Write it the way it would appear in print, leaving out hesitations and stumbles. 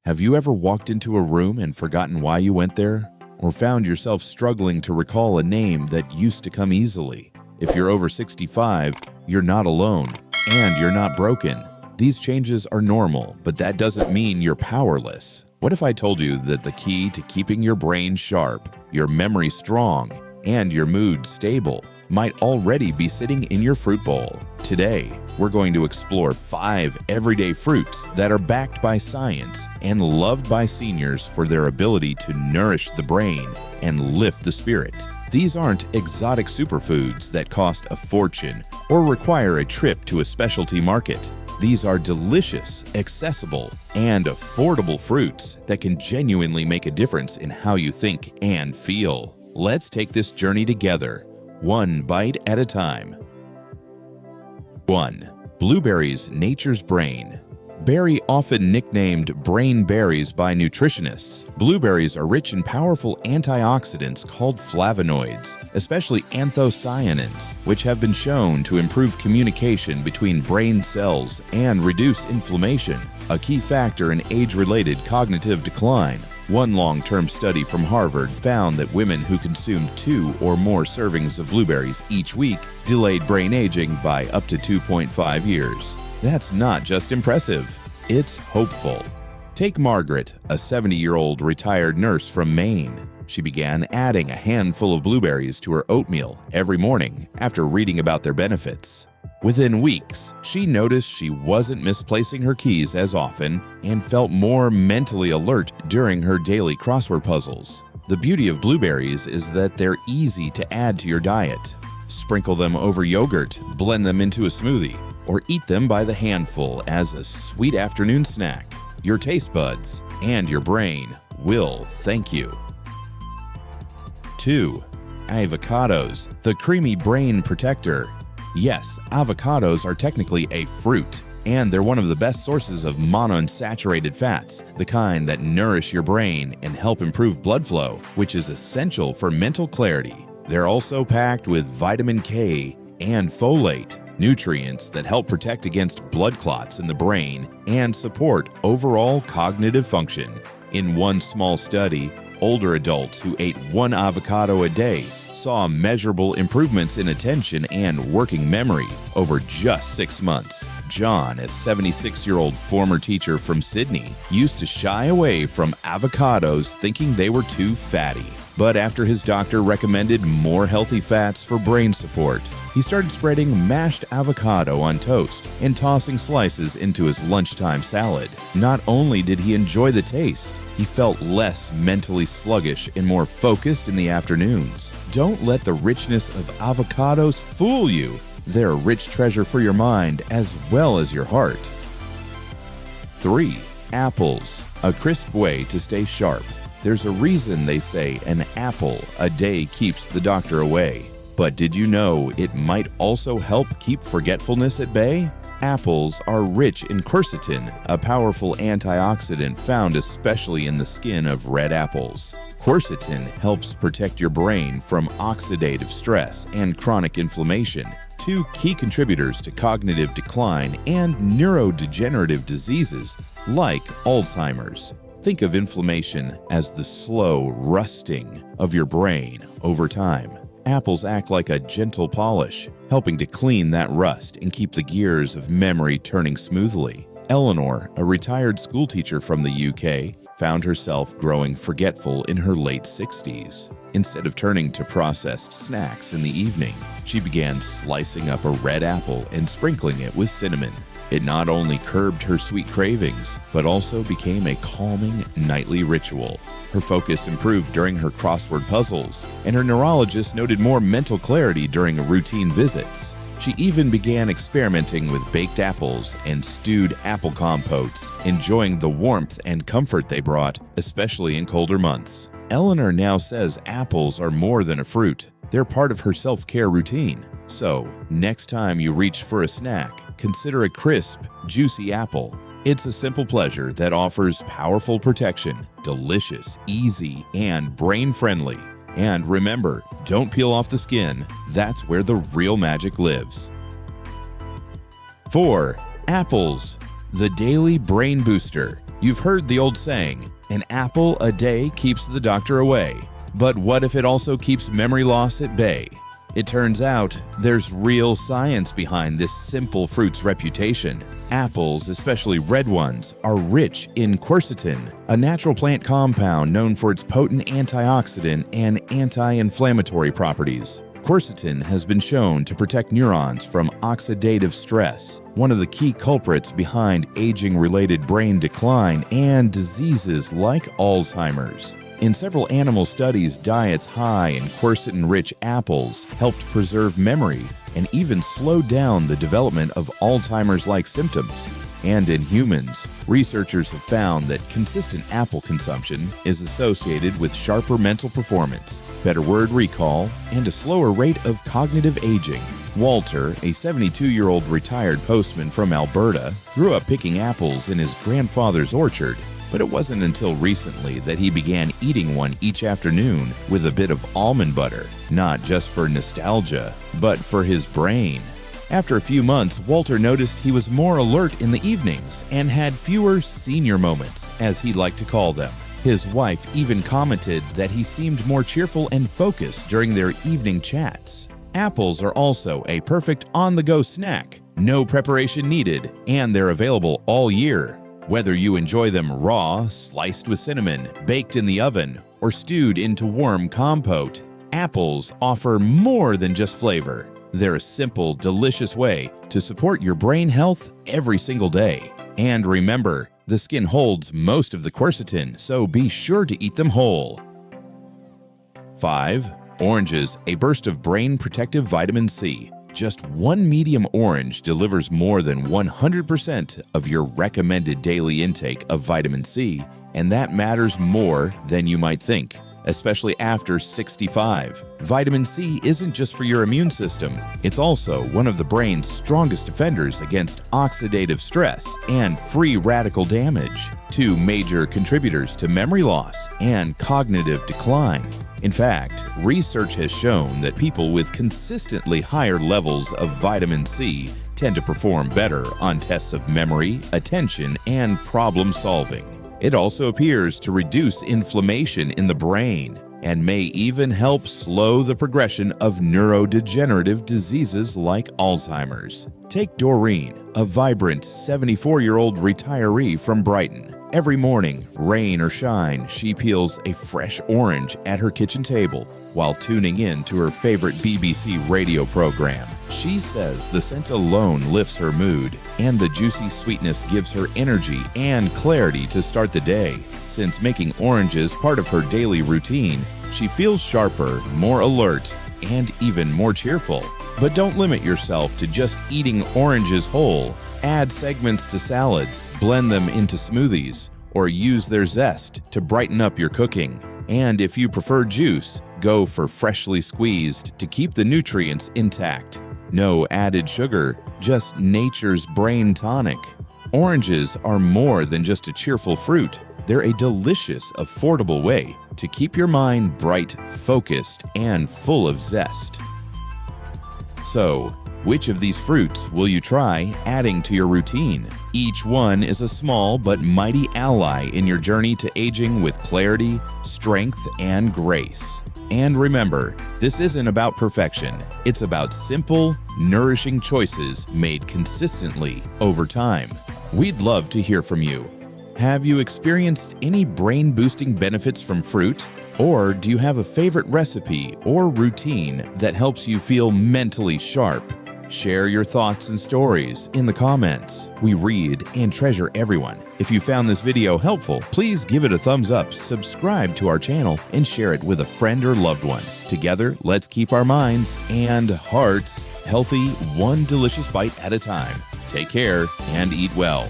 Have you ever walked into a room and forgotten why you went there? Or found yourself struggling to recall a name that used to come easily? If you're over 65, you're not alone, and you're not broken. These changes are normal, but that doesn't mean you're powerless. What if I told you that the key to keeping your brain sharp, your memory strong, and your mood stable might already be sitting in your fruit bowl? Today, we're going to explore 5 everyday fruits that are backed by science and loved by seniors for their ability to nourish the brain and lift the spirit. These aren't exotic superfoods that cost a fortune or require a trip to a specialty market. These are delicious, accessible, and affordable fruits that can genuinely make a difference in how you think and feel. Let's take this journey together, one bite at a time. 1. Blueberries, nature's brain. Berry, often nicknamed brain berries by nutritionists, blueberries are rich in powerful antioxidants called flavonoids, especially anthocyanins, which have been shown to improve communication between brain cells and reduce inflammation, a key factor in age-related cognitive decline. One long-term study from Harvard found that women who consumed 2 or more servings of blueberries each week delayed brain aging by up to 2.5 years. That's not just impressive, it's hopeful. Take Margaret, a 70-year-old retired nurse from Maine. She began adding a handful of blueberries to her oatmeal every morning after reading about their benefits. Within weeks, she noticed she wasn't misplacing her keys as often and felt more mentally alert during her daily crossword puzzles. The beauty of blueberries is that they're easy to add to your diet. Sprinkle them over yogurt, blend them into a smoothie, or eat them by the handful as a sweet afternoon snack. Your taste buds and your brain will thank you. 2. Avocados, the creamy brain protector. Yes, avocados are technically a fruit, and they're one of the best sources of monounsaturated fats, the kind that nourish your brain and help improve blood flow, which is essential for mental clarity. They're also packed with vitamin K and folate, nutrients that help protect against blood clots in the brain and support overall cognitive function. In one small study, older adults who ate 1 avocado a day saw measurable improvements in attention and working memory over just 6 months. John, a 76-year-old former teacher from Sydney, used to shy away from avocados thinking they were too fatty. But after his doctor recommended more healthy fats for brain support, he started spreading mashed avocado on toast and tossing slices into his lunchtime salad. Not only did he enjoy the taste, he felt less mentally sluggish and more focused in the afternoons. Don't let the richness of avocados fool you. They're a rich treasure for your mind as well as your heart. 3. Apples, a crisp way to stay sharp. There's a reason they say an apple a day keeps the doctor away. But did you know it might also help keep forgetfulness at bay? Apples are rich in quercetin, a powerful antioxidant found especially in the skin of red apples. Quercetin helps protect your brain from oxidative stress and chronic inflammation, 2 key contributors to cognitive decline and neurodegenerative diseases like Alzheimer's. Think of inflammation as the slow rusting of your brain over time. Apples act like a gentle polish, helping to clean that rust and keep the gears of memory turning smoothly. Eleanor, a retired schoolteacher from the UK, found herself growing forgetful in her late 60s. Instead of turning to processed snacks in the evening, she began slicing up a red apple and sprinkling it with cinnamon. It not only curbed her sweet cravings, but also became a calming nightly ritual. Her focus improved during her crossword puzzles, and her neurologist noted more mental clarity during routine visits. She even began experimenting with baked apples and stewed apple compotes, enjoying the warmth and comfort they brought, especially in colder months. Eleanor now says apples are more than a fruit. They're part of her self-care routine. So, next time you reach for a snack, consider a crisp, juicy apple. It's a simple pleasure that offers powerful protection, delicious, easy, and brain-friendly. And remember, don't peel off the skin. That's where the real magic lives. 4. Apples, the daily brain booster. You've heard the old saying, an apple a day keeps the doctor away. But what if it also keeps memory loss at bay? It turns out there's real science behind this simple fruit's reputation. Apples, especially red ones, are rich in quercetin, a natural plant compound known for its potent antioxidant and anti-inflammatory properties. Quercetin has been shown to protect neurons from oxidative stress, one of the key culprits behind aging-related brain decline and diseases like Alzheimer's. In several animal studies, diets high in quercetin-rich apples helped preserve memory and even slow down the development of Alzheimer's-like symptoms. And in humans, researchers have found that consistent apple consumption is associated with sharper mental performance, better word recall, and a slower rate of cognitive aging. Walter, a 72-year-old retired postman from Alberta, grew up picking apples in his grandfather's orchard, but it wasn't until recently that he began eating one each afternoon with a bit of almond butter, not just for nostalgia, but for his brain. After a few months, Walter noticed he was more alert in the evenings and had fewer senior moments, as he liked to call them. His wife even commented that he seemed more cheerful and focused during their evening chats. Apples are also a perfect on-the-go snack. No preparation needed, and they're available all year. Whether you enjoy them raw, sliced with cinnamon, baked in the oven, or stewed into warm compote, apples offer more than just flavor. They're a simple, delicious way to support your brain health every single day. And remember, the skin holds most of the quercetin, so be sure to eat them whole. 5. Oranges, a burst of brain protective vitamin C. Just one medium orange delivers more than 100% of your recommended daily intake of vitamin C, and that matters more than you might think, especially after 65. Vitamin C isn't just for your immune system, it's also one of the brain's strongest defenders against oxidative stress and free radical damage, two major contributors to memory loss and cognitive decline. In fact, research has shown that people with consistently higher levels of vitamin C tend to perform better on tests of memory, attention, and problem solving. It also appears to reduce inflammation in the brain and may even help slow the progression of neurodegenerative diseases like Alzheimer's. Take Doreen, a vibrant 74-year-old retiree from Brighton. Every morning, rain or shine, she peels a fresh orange at her kitchen table while tuning in to her favorite BBC radio program. She says the scent alone lifts her mood, and the juicy sweetness gives her energy and clarity to start the day. Since making oranges part of her daily routine, she feels sharper, more alert, and even more cheerful. But don't limit yourself to just eating oranges whole. Add segments to salads, blend them into smoothies, or use their zest to brighten up your cooking. And if you prefer juice, go for freshly squeezed to keep the nutrients intact. No added sugar, just nature's brain tonic. Oranges are more than just a cheerful fruit. They're a delicious, affordable way to keep your mind bright, focused, and full of zest. So, which of these fruits will you try adding to your routine? Each one is a small but mighty ally in your journey to aging with clarity, strength, and grace. And remember, this isn't about perfection. It's about simple, nourishing choices made consistently over time. We'd love to hear from you. Have you experienced any brain-boosting benefits from fruit? Or do you have a favorite recipe or routine that helps you feel mentally sharp? Share your thoughts and stories in the comments. We read and treasure everyone. If you found this video helpful, please give it a thumbs up, subscribe to our channel, and share it with a friend or loved one. Together, let's keep our minds and hearts healthy, one delicious bite at a time. Take care and eat well.